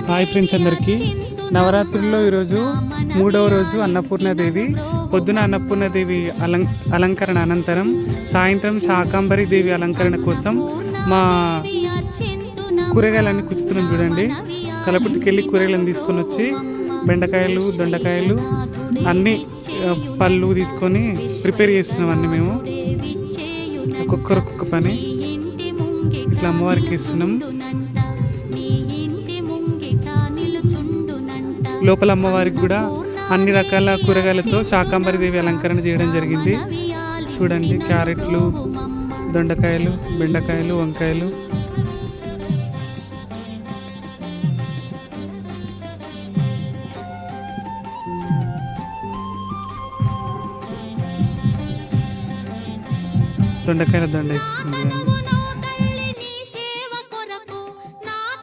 Hi friends అందరికీ. నవరాత్రుల్లో ఈరోజు 3వ రోజు అన్నపూర్ణాదేవి. పొద్దున అన్నపూర్ణాదేవి అలంకరణ అనంతరం సాయంత్రం శాకాంబరి దేవి అలంకరణ కోసం మా కూరగాయలన్నీ కుచ్చుతున్నాం. చూడండి, కలపుటికి వెళ్ళి కూరగాయలను తీసుకొని వచ్చి బెండకాయలు, దొండకాయలు అన్నీ పళ్ళు తీసుకొని ప్రిపేర్ చేస్తున్నాం. అన్నీ మేము ఒక్కొక్క పని ఇట్లా అమ్మవారికి ఇస్తున్నాం. లోపల అమ్మవారికి కూడా అన్ని రకాల కూరగాయలతో శాకాంబరి దేవి అలంకరణ చేయడం జరిగింది. చూడండి, క్యారెట్లు, దొండకాయలు, బెండకాయలు, వంకాయలు. దొండకాయల దండ ఇస్తుంది.